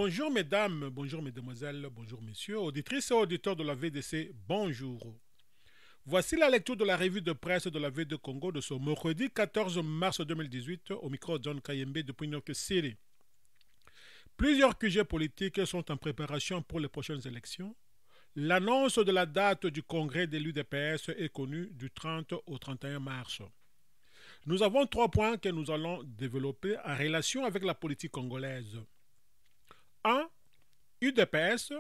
Bonjour mesdames, bonjour mesdemoiselles, bonjour messieurs, auditrices et auditeurs de la VDC, bonjour. Voici la lecture de la revue de presse de la VD Congo de ce mercredi 14 mars 2018 au micro de John Kayembe depuis New York City. Plusieurs QG politiques sont en préparation pour les prochaines élections. L'annonce de la date du congrès de l'UDPS est connue du 30 au 31 mars. Nous avons 3 points que nous allons développer en relation avec la politique congolaise. 1. UDPS,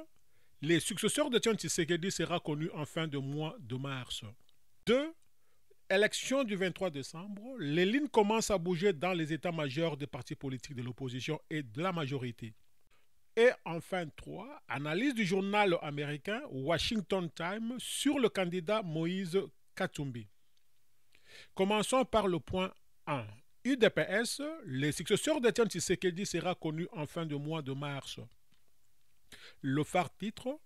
les successeurs de Tian Tshisekedi sera connu en fin de mois de mars. 2. Élection du 23 décembre, les lignes commencent à bouger dans les états-majors des partis politiques de l'opposition et de la majorité. Et enfin 3. Analyse du journal américain Washington Times sur le candidat Moïse Katumbi. Commençons par le point 1. UDPS, les successeurs de Tian Tshisekedi sera connu en fin de mois de mars. Le phare titre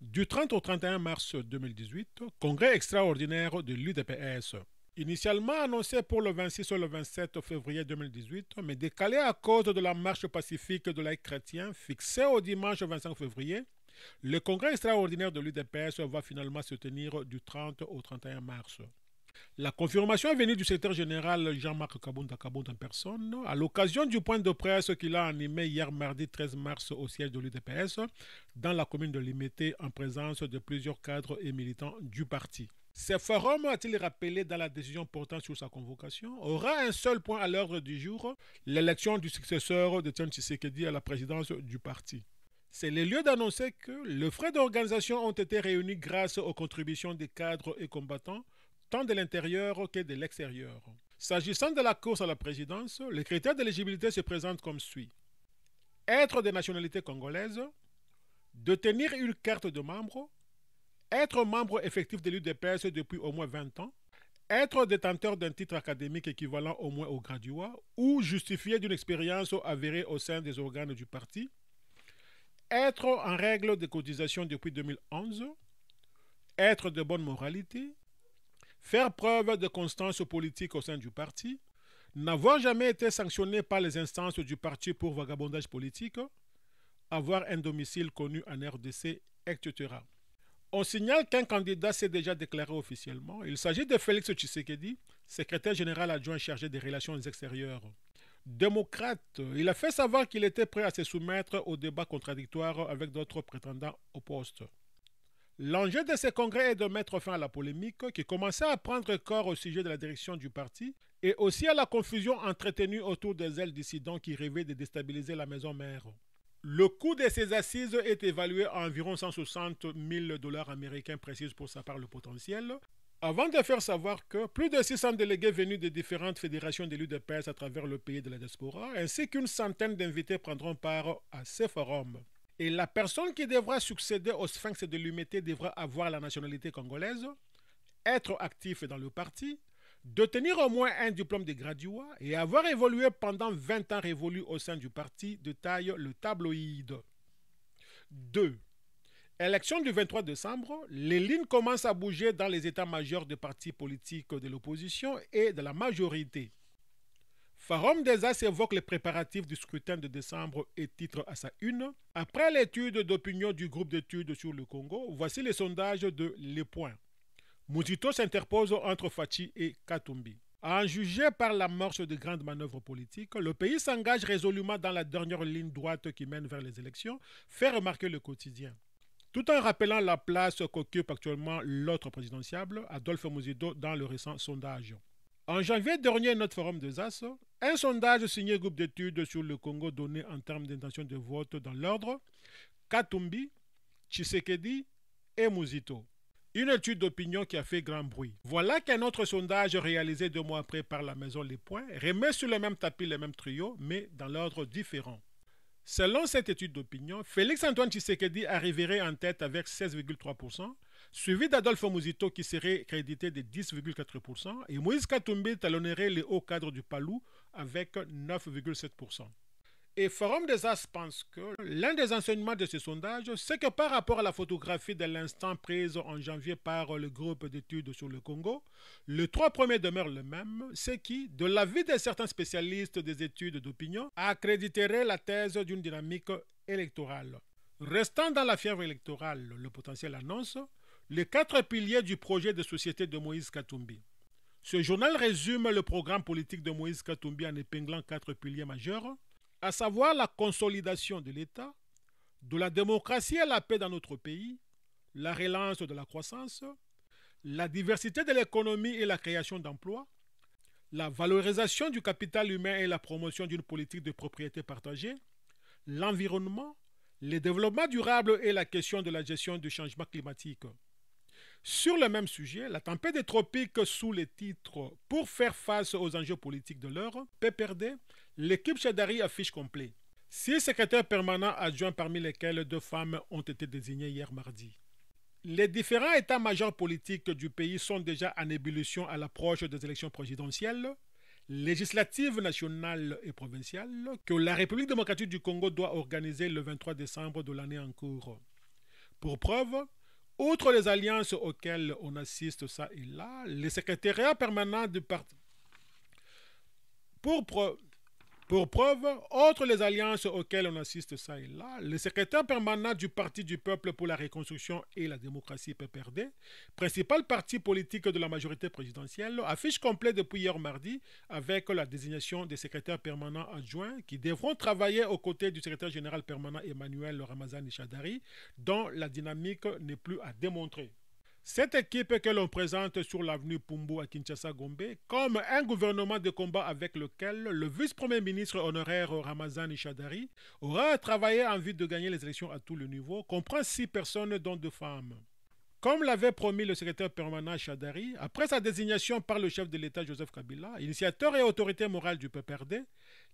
du 30 au 31 mars 2018, congrès extraordinaire de l'UDPS. Initialement annoncé pour le 26 ou le 27 février 2018, mais décalé à cause de la marche pacifique de laïcs chrétiens fixée au dimanche 25 février, le congrès extraordinaire de l'UDPS va finalement se tenir du 30 au 31 mars. La confirmation est venue du secrétaire général Jean-Marc Kabunda en personne à l'occasion du point de presse qu'il a animé hier mardi 13 mars au siège de l'UDPS dans la commune de Limete en présence de plusieurs cadres et militants du parti. Ce forum, a-t-il rappelé dans la décision portant sur sa convocation, aura un seul point à l'ordre du jour, l'élection du successeur de Tian Tshisekedi à la présidence du parti. C'est le lieu d'annoncer que les frais d'organisation ont été réunis grâce aux contributions des cadres et combattants tant de l'intérieur que de l'extérieur. S'agissant de la course à la présidence, les critères d'éligibilité se présentent comme suit. Être de nationalité congolaise, détenir une carte de membre, être membre effectif de l'UDPS depuis au moins 20 ans, être détenteur d'un titre académique équivalent au moins au graduat ou justifié d'une expérience avérée au sein des organes du parti, être en règle de cotisation depuis 2011, être de bonne moralité, faire preuve de constance politique au sein du parti, n'avoir jamais été sanctionné par les instances du parti pour vagabondage politique, avoir un domicile connu en RDC, etc. On signale qu'un candidat s'est déjà déclaré officiellement. Il s'agit de Félix Tshisekedi, secrétaire général adjoint chargé des relations extérieures. Démocrate, il a fait savoir qu'il était prêt à se soumettre au débat contradictoire avec d'autres prétendants au poste. L'enjeu de ce congrès est de mettre fin à la polémique qui commençait à prendre corps au sujet de la direction du parti et aussi à la confusion entretenue autour des ailes dissidents qui rêvaient de déstabiliser la maison mère. Le coût de ces assises est évalué à environ 160 000 dollars américains, précise pour sa part le potentiel, avant de faire savoir que plus de 600 délégués venus de différentes fédérations de l'UDPS à travers le pays de la diaspora, ainsi qu'une centaine d'invités prendront part à ces forums. Et la personne qui devra succéder au sphinx de l'UMT devra avoir la nationalité congolaise, être actif dans le parti, détenir au moins un diplôme de graduat et avoir évolué pendant 20 ans révolu au sein du parti de taille le tabloïd. 2. Élection du 23 décembre, les lignes commencent à bouger dans les états-majors des partis politiques de l'opposition et de la majorité. Forum des As évoque les préparatifs du scrutin de décembre et titre à sa une. Après l'étude d'opinion du groupe d'études sur le Congo, voici les sondages de Les Points. Mouzito s'interpose entre Fachi et Katumbi. À en juger par l'amorce de grandes manœuvres politiques, le pays s'engage résolument dans la dernière ligne droite qui mène vers les élections, fait remarquer le quotidien. Tout en rappelant la place qu'occupe actuellement l'autre présidentiable, Adolphe Mouzito, dans le récent sondage. En janvier dernier, notre forum des As, un sondage signé groupe d'études sur le Congo donné en termes d'intention de vote dans l'ordre Katumbi, Tshisekedi et Mouzito. Une étude d'opinion qui a fait grand bruit. Voilà qu'un autre sondage réalisé 2 mois après par la maison Les Points remet sur le même tapis les mêmes trios, mais dans l'ordre différent. Selon cette étude d'opinion, Félix-Antoine Tshisekedi arriverait en tête avec 16,3%, suivi d'Adolphe Mouzito qui serait crédité de 10,4% et Moïse Katumbi talonnerait les hauts cadres du Palou avec 9,7%. Et Forum des As pense que l'un des enseignements de ce sondage, c'est que par rapport à la photographie de l'instant prise en janvier par le groupe d'études sur le Congo, les trois premiers demeurent le même, ce qui, de l'avis de certains spécialistes des études d'opinion, accréditerait la thèse d'une dynamique électorale. Restant dans la fièvre électorale, le potentiel annonce les 4 piliers du projet de société de Moïse Katumbi. Ce journal résume le programme politique de Moïse Katumbi en épinglant 4 piliers majeurs, à savoir la consolidation de l'État, de la démocratie et la paix dans notre pays, la relance de la croissance, la diversité de l'économie et la création d'emplois, la valorisation du capital humain et la promotion d'une politique de propriété partagée, l'environnement, le développement durable et la question de la gestion du changement climatique. Sur le même sujet, la tempête des tropiques sous les titres « Pour faire face aux enjeux politiques de l'heure », PPRD, l'équipe Chadari affiche complet. 6 secrétaires permanents adjoints parmi lesquels 2 femmes ont été désignés hier mardi. Les différents états-majors politiques du pays sont déjà en ébullition à l'approche des élections présidentielles, législatives nationales et provinciales que la République démocratique du Congo doit organiser le 23 décembre de l'année en cours. Pour preuve, outre les alliances auxquelles on assiste ça et là, les secrétariats permanents du parti... Pour preuve, outre les alliances auxquelles on assiste ça et là, le secrétaire permanent du Parti du Peuple pour la Reconstruction et la Démocratie PPRD, principal parti politique de la majorité présidentielle, affiche complet depuis hier mardi avec la désignation des secrétaires permanents adjoints qui devront travailler aux côtés du secrétaire général permanent Emmanuel Ramazani Chadari, dont la dynamique n'est plus à démontrer. Cette équipe que l'on présente sur l'avenue Pumbu à Kinshasa-Gombe comme un gouvernement de combat avec lequel le vice-premier ministre honoraire Ramazani Chadari aura travaillé en vue de gagner les élections à tous les niveaux comprend 6 personnes dont 2 femmes. Comme l'avait promis le secrétaire permanent Chadari, après sa désignation par le chef de l'État Joseph Kabila, initiateur et autorité morale du PPRD,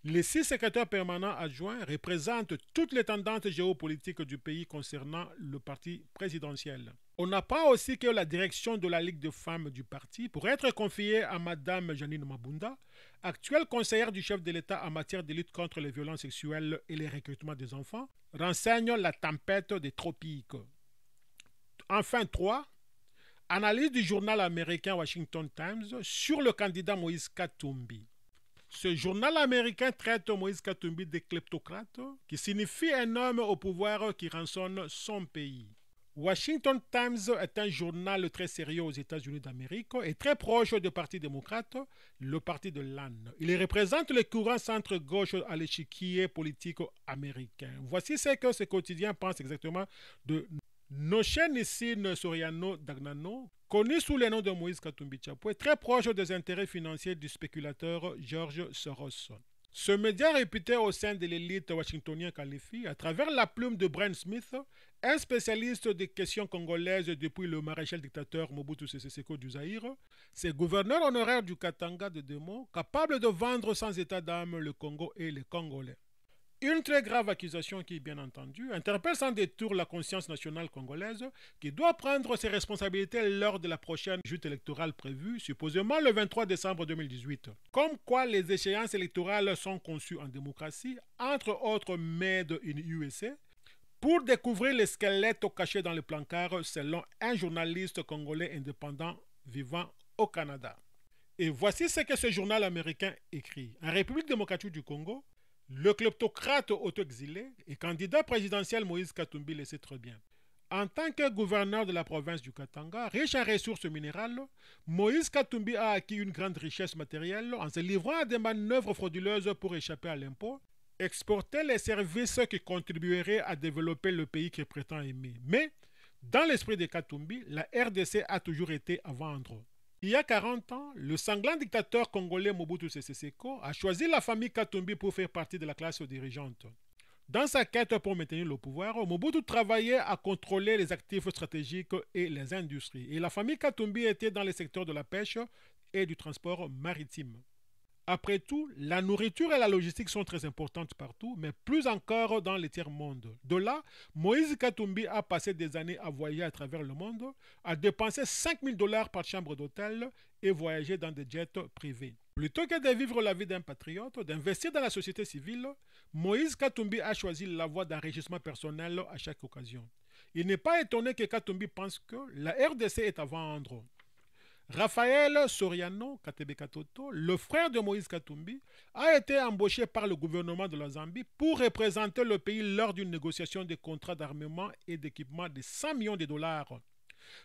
les 6 secrétaires permanents adjoints représentent toutes les tendances géopolitiques du pays concernant le parti présidentiel. On apprend aussi que la direction de la Ligue de femmes du parti pourrait être confiée à Mme Janine Mabunda, actuelle conseillère du chef de l'État en matière de lutte contre les violences sexuelles et les recrutements des enfants, renseigne la tempête des tropiques. Enfin, 3. Analyse du journal américain Washington Times sur le candidat Moïse Katumbi. Ce journal américain traite Moïse Katumbi de kleptocrate, qui signifie un homme au pouvoir qui rançonne son pays. Washington Times est un journal très sérieux aux États-Unis d'Amérique et très proche du Parti démocrate, le parti de l'âne. Il représente le courant centre-gauche à l'échiquier politique américain. Voici ce que ce quotidien pense exactement de Noshen Soriano Dagnano, connu sous le nom de Moïse Katumbi Chapwe, très proche des intérêts financiers du spéculateur George Soros. Ce média réputé au sein de l'élite washingtonienne qualifie, à travers la plume de Brian Smith, un spécialiste des questions congolaises depuis le maréchal dictateur Mobutu Sese Seko du Zaïre, c'est gouverneur honoraire du Katanga de Demo, capable de vendre sans état d'âme le Congo et les Congolais. Une très grave accusation qui, bien entendu, interpelle sans détour la conscience nationale congolaise qui doit prendre ses responsabilités lors de la prochaine joute électorale prévue, supposément le 23 décembre 2018. Comme quoi les échéances électorales sont conçues en démocratie, entre autres made in USA, pour découvrir les squelettes cachés dans les plancards selon un journaliste congolais indépendant vivant au Canada. Et voici ce que ce journal américain écrit. En République démocratique du Congo, le kleptocrate auto-exilé et candidat présidentiel Moïse Katumbi le sait très bien. En tant que gouverneur de la province du Katanga, riche en ressources minérales, Moïse Katumbi a acquis une grande richesse matérielle en se livrant à des manœuvres frauduleuses pour échapper à l'impôt, exporter les services qui contribueraient à développer le pays qu'il prétend aimer. Mais, dans l'esprit de Katumbi, la RDC a toujours été à vendre. Il y a 40 ans, le sanglant dictateur congolais Mobutu Sese Seko a choisi la famille Katumbi pour faire partie de la classe dirigeante. Dans sa quête pour maintenir le pouvoir, Mobutu travaillait à contrôler les actifs stratégiques et les industries. Et la famille Katumbi était dans les secteurs de la pêche et du transport maritime. Après tout, la nourriture et la logistique sont très importantes partout, mais plus encore dans les tiers-mondes. De là, Moïse Katumbi a passé des années à voyager à travers le monde, à dépenser $5 000 par chambre d'hôtel et voyager dans des jets privés. Plutôt que de vivre la vie d'un patriote, d'investir dans la société civile, Moïse Katumbi a choisi la voie d'enrichissement personnel à chaque occasion. Il n'est pas étonné que Katumbi pense que la RDC est à vendre. Raphaël Soriano Katebe Katoto, le frère de Moïse Katumbi, a été embauché par le gouvernement de la Zambie pour représenter le pays lors d'une négociation de contrats d'armement et d'équipement de 100 millions de dollars.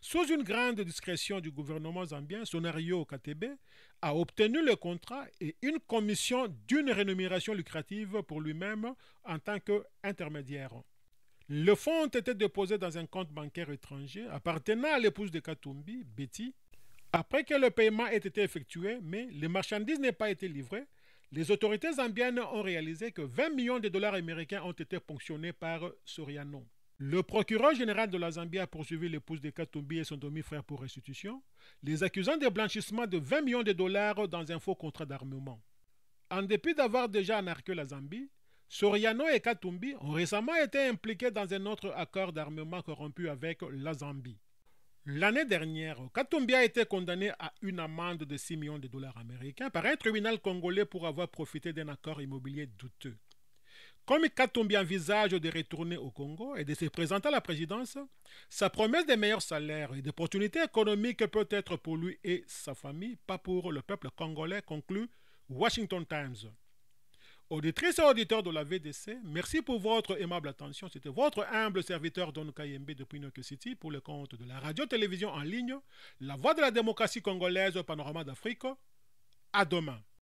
Sous une grande discrétion du gouvernement zambien, Sonario Katebe a obtenu le contrat et une commission d'une rémunération lucrative pour lui-même en tant qu'intermédiaire. Le fonds ont été déposés dans un compte bancaire étranger appartenant à l'épouse de Katumbi, Betty. Après que le paiement ait été effectué, mais les marchandises n'aient pas été livrées, les autorités zambiennes ont réalisé que 20 millions de dollars américains ont été ponctionnés par Soriano. Le procureur général de la Zambie a poursuivi l'épouse de Katumbi et son demi-frère pour restitution, les accusant de blanchissement de 20 millions de dollars dans un faux contrat d'armement. En dépit d'avoir déjà anarqué la Zambie, Soriano et Katumbi ont récemment été impliqués dans un autre accord d'armement corrompu avec la Zambie. L'année dernière, Katumbi a été condamné à une amende de 6 millions de dollars américains par un tribunal congolais pour avoir profité d'un accord immobilier douteux. Comme Katumbi envisage de retourner au Congo et de se présenter à la présidence, sa promesse de meilleurs salaires et d'opportunités économiques peut être pour lui et sa famille, pas pour le peuple congolais, conclut Washington Times. Auditrices et auditeurs de la VDC, merci pour votre aimable attention. C'était votre humble serviteur Don Kayembe depuis New York City pour le compte de la radio-télévision en ligne, La Voix de la démocratie congolaise au panorama d'Afrique. À demain.